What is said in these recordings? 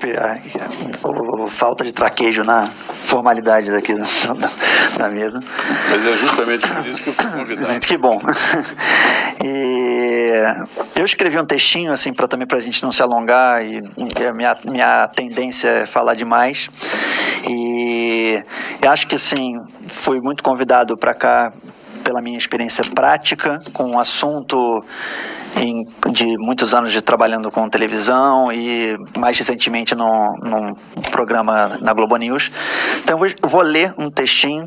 desculpe a falta de traquejo na formalidade daqui da mesa. Mas é justamente por isso que eu fui convidado. Que bom. E eu escrevi um textinho, assim, também para a gente não se alongar, e a minha tendência é falar demais. E eu acho que, assim, fui muito convidado para cá pela minha experiência prática com um assunto de muitos anos de trabalhando com televisão e mais recentemente num programa na Globo News. Então eu vou ler um textinho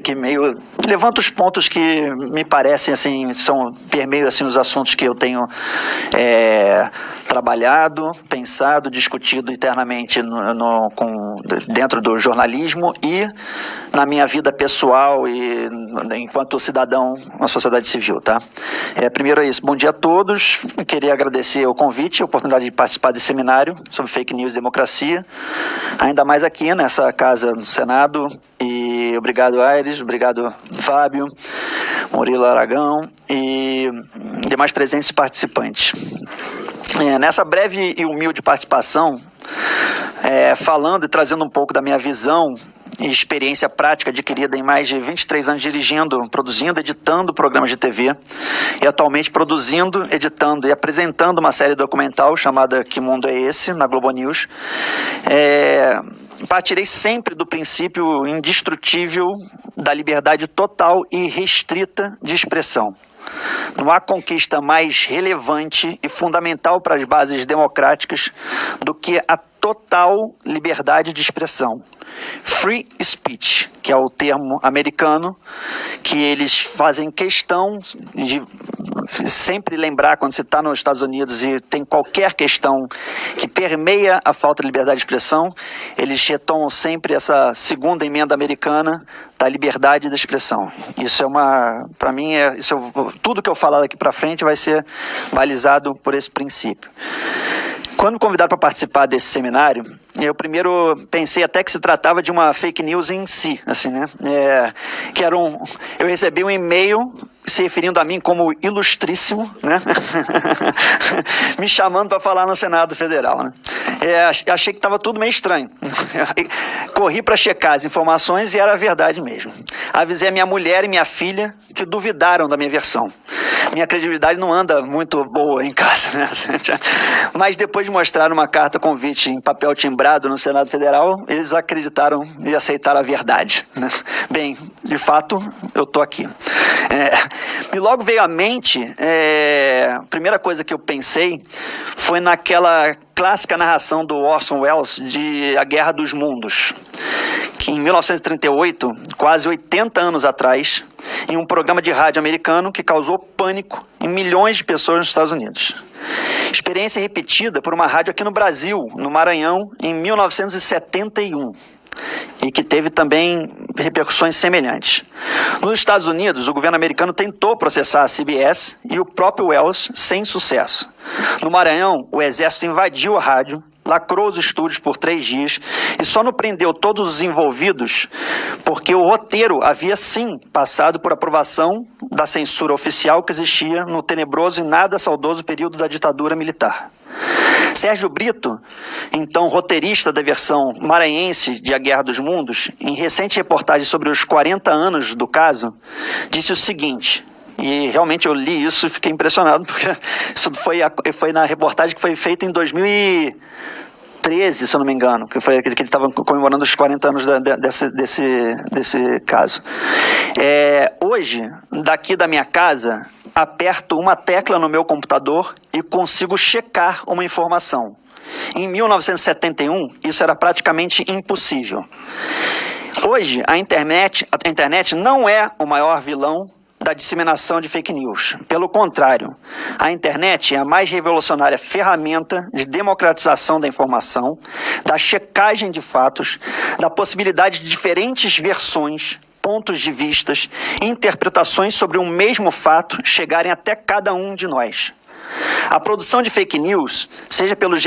que meio levanta os pontos que me parecem assim, permeiam assim os assuntos que eu tenho trabalhado, pensado, discutido internamente dentro do jornalismo e na minha vida pessoal e enquanto cidadão na sociedade civil, tá? Primeiro é isso. Bom dia a todos. Eu queria agradecer o convite, a oportunidade de participar desse seminário sobre fake news e democracia, ainda mais aqui nessa casa do Senado. E obrigado, Aires, obrigado, Fábio, Murilo Aragão e demais presentes e participantes. Nessa breve e humilde participação, falando e trazendo um pouco da minha visão e experiência prática adquirida em mais de 23 anos dirigindo, produzindo, editando programas de TV e atualmente produzindo, editando e apresentando uma série documental chamada Que Mundo é Esse? Na Globo News, partirei sempre do princípio indestrutível da liberdade total e restrita de expressão. Não há conquista mais relevante e fundamental para as bases democráticas do que a total liberdade de expressão. Free speech, que é o termo americano, que eles fazem questão de sempre lembrar quando você está nos Estados Unidos e tem qualquer questão que permeia a falta de liberdade de expressão, eles retomam sempre essa segunda emenda americana da liberdade de expressão. Isso para mim, tudo que eu falar daqui para frente vai ser balizado por esse princípio. Quando me convidaram para participar desse seminário, eu primeiro pensei até que se tratava de uma fake news em si, assim, né? Eu recebi um e-mail se referindo a mim como ilustríssimo, né? Me chamando para falar no Senado Federal, né? Achei que estava tudo meio estranho. Corri para checar as informações e era verdade mesmo. Avisei a minha mulher e minha filha que duvidaram da minha versão. Minha credibilidade não anda muito boa em casa, né? Mas depois de mostrar uma carta convite em papel timbrado no Senado Federal, eles acreditaram e aceitaram a verdade, né? Bem, de fato, eu estou aqui. E logo veio à mente, a primeira coisa que eu pensei foi naquela clássica narração do Orson Welles de A Guerra dos Mundos, que em 1938, quase 80 anos atrás, em um programa de rádio americano que causou pânico em milhões de pessoas nos Estados Unidos. Experiência repetida por uma rádio aqui no Brasil, no Maranhão, em 1971. E que teve também repercussões semelhantes. Nos Estados Unidos, o governo americano tentou processar a CBS e o próprio Welles sem sucesso. No Maranhão, o exército invadiu a rádio, lacrou os estúdios por 3 dias e só não prendeu todos os envolvidos porque o roteiro havia sim passado por aprovação da censura oficial que existia no tenebroso e nada saudoso período da ditadura militar. Sérgio Brito, então roteirista da versão maranhense de A Guerra dos Mundos, em recente reportagem sobre os 40 anos do caso, disse o seguinte, e realmente eu li isso e fiquei impressionado, porque isso foi na reportagem que foi feita em 2013, se eu não me engano, que ele estava comemorando os 40 anos desse caso. Hoje, daqui da minha casa, aperto uma tecla no meu computador e consigo checar uma informação. Em 1971, isso era praticamente impossível. Hoje, a internet não é o maior vilão da disseminação de fake news. Pelo contrário, a internet é a mais revolucionária ferramenta de democratização da informação, da checagem de fatos, da possibilidade de diferentes versões, pontos de vistas, interpretações sobre um mesmo fato chegarem até cada um de nós. A produção de fake news, seja pelos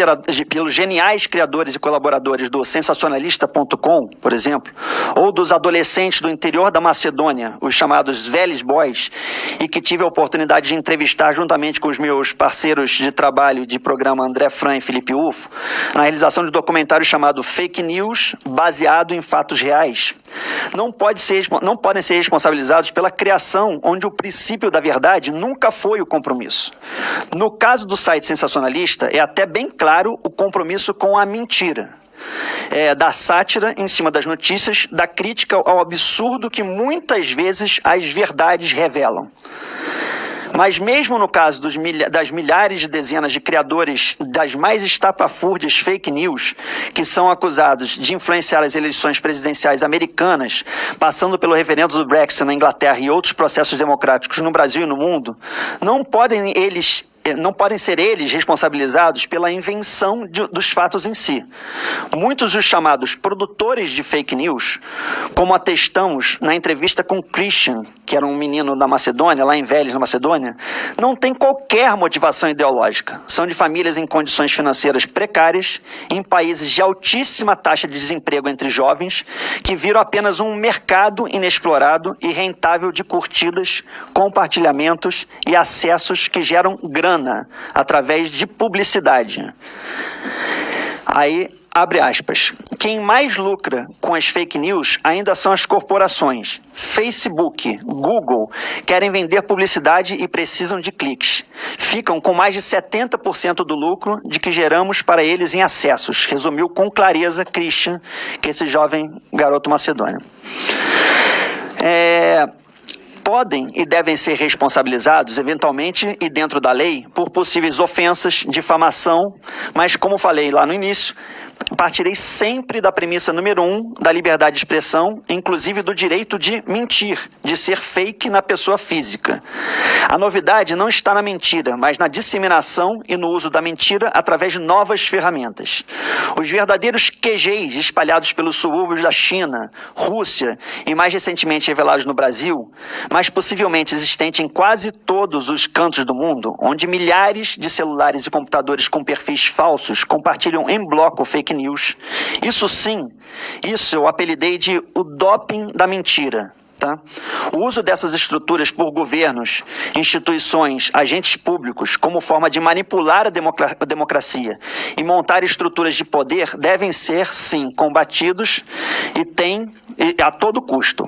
geniais criadores e colaboradores do sensacionalista.com, por exemplo, ou dos adolescentes do interior da Macedônia, os chamados Velhos Boys, e que tive a oportunidade de entrevistar juntamente com os meus parceiros de trabalho de programa André Fran e Felipe Ufo, na realização de um documentário chamado Fake News, baseado em fatos reais, não podem ser responsabilizados pela criação onde o princípio da verdade nunca foi o compromisso. No caso do site sensacionalista, é até bem claro o compromisso com a mentira. Da sátira em cima das notícias, da crítica ao absurdo que muitas vezes as verdades revelam. Mas mesmo no caso das milhares de dezenas de criadores das mais estapafúrdias fake news, que são acusados de influenciar as eleições presidenciais americanas, passando pelo referendo do Brexit na Inglaterra e outros processos democráticos no Brasil e no mundo, não podem ser eles responsabilizados pela invenção dos fatos em si. Muitos dos chamados produtores de fake news, como atestamos na entrevista com Christian, que era um menino da Macedônia, lá em Veles, na Macedônia, não têm qualquer motivação ideológica. São de famílias em condições financeiras precárias, em países de altíssima taxa de desemprego entre jovens, que viram apenas um mercado inexplorado e rentável de curtidas, compartilhamentos e acessos que geram grana através de publicidade. Aí, abre aspas. Quem mais lucra com as fake news ainda são as corporações. Facebook, Google querem vender publicidade e precisam de cliques. Ficam com mais de 70% do lucro de que geramos para eles em acessos, resumiu com clareza Christian, que é esse jovem garoto macedônio. Podem e devem ser responsabilizados, eventualmente e dentro da lei, por possíveis ofensas, difamação, mas como falei lá no início, partirei sempre da premissa número 1 da liberdade de expressão, inclusive do direito de mentir, de ser fake na pessoa física. A novidade não está na mentira, mas na disseminação e no uso da mentira através de novas ferramentas. Os verdadeiros QGs espalhados pelos subúrbios da China, Rússia e mais recentemente revelados no Brasil, mas possivelmente existente em quase todos os cantos do mundo, onde milhares de celulares e computadores com perfis falsos compartilham em bloco fake news. Isso sim, isso eu apelidei de o doping da mentira. Tá? O uso dessas estruturas por governos, instituições, agentes públicos, como forma de manipular a democracia e montar estruturas de poder, devem ser, sim, combatidos a todo custo.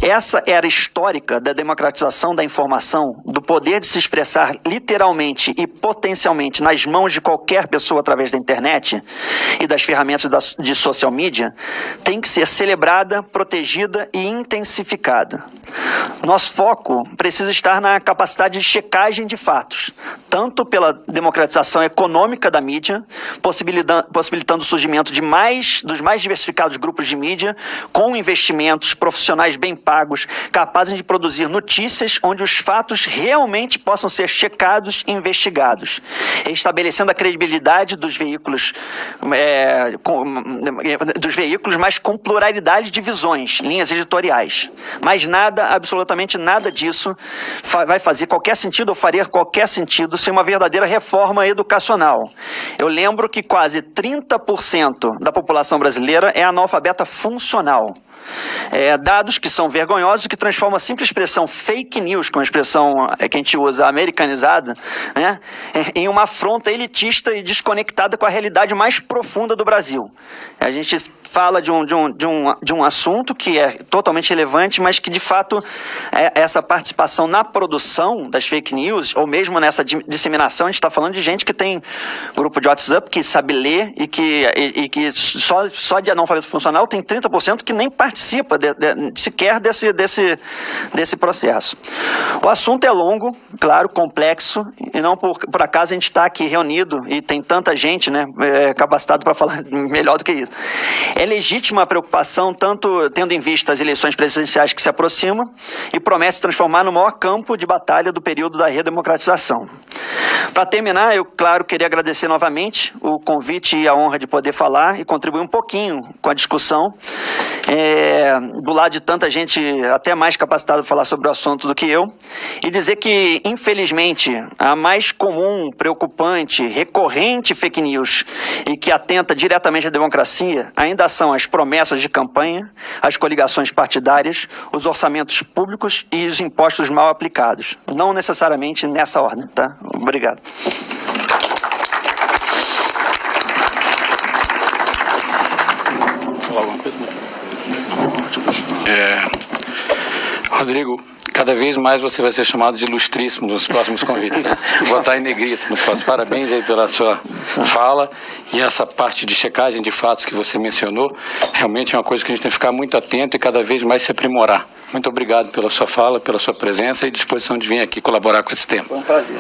Essa era histórica da democratização da informação, do poder de se expressar literalmente e potencialmente nas mãos de qualquer pessoa através da internet e das ferramentas de social media, tem que ser celebrada, protegida e intensificada. Nosso foco precisa estar na capacidade de checagem de fatos, tanto pela democratização econômica da mídia, possibilitando o surgimento dos mais diversificados grupos de mídia, com investimentos, profissionais bem pagos, capazes de produzir notícias onde os fatos realmente possam ser checados e investigados, estabelecendo a credibilidade dos veículos, mas com pluralidade de visões, linhas editoriais. Mas nada, absolutamente nada disso vai fazer qualquer sentido ou faria qualquer sentido sem uma verdadeira reforma educacional. Eu lembro que quase 30% da população brasileira é analfabeta funcional. Dados que são vergonhosos, que transformam a simples expressão fake news, com a expressão que a gente usa americanizada, né, em uma afronta elitista e desconectada com a realidade mais profunda do Brasil. A gente fala de um assunto que é totalmente relevante, mas que de fato essa participação na produção das fake news, ou mesmo nessa disseminação, a gente está falando de gente que tem grupo de WhatsApp, que sabe ler e que só de analfabeto funcional tem 30% que nem participa sequer desse processo. O assunto é longo, claro, complexo, e não por acaso a gente está aqui reunido e tem tanta gente, né, capacitado para falar melhor do que isso. É legítima a preocupação, tanto tendo em vista as eleições presidenciais que se aproximam e promete se transformar no maior campo de batalha do período da redemocratização. Para terminar, eu, claro, queria agradecer novamente o convite e a honra de poder falar e contribuir um pouquinho com a discussão. Do lado de tanta gente até mais capacitada para falar sobre o assunto do que eu, e dizer que, infelizmente, a mais comum, preocupante, recorrente fake news e que atenta diretamente à democracia ainda são as promessas de campanha, as coligações partidárias, os orçamentos públicos e os impostos mal aplicados. Não necessariamente nessa ordem, tá? Obrigado. Falar alguma coisa? Rodrigo, cada vez mais você vai ser chamado de ilustríssimo nos próximos convites. Vou botar em negrito nos próximos. Parabéns aí pela sua fala e essa parte de checagem de fatos que você mencionou. Realmente é uma coisa que a gente tem que ficar muito atento e cada vez mais se aprimorar. Muito obrigado pela sua fala, pela sua presença e disposição de vir aqui colaborar com esse tema. Foi um prazer.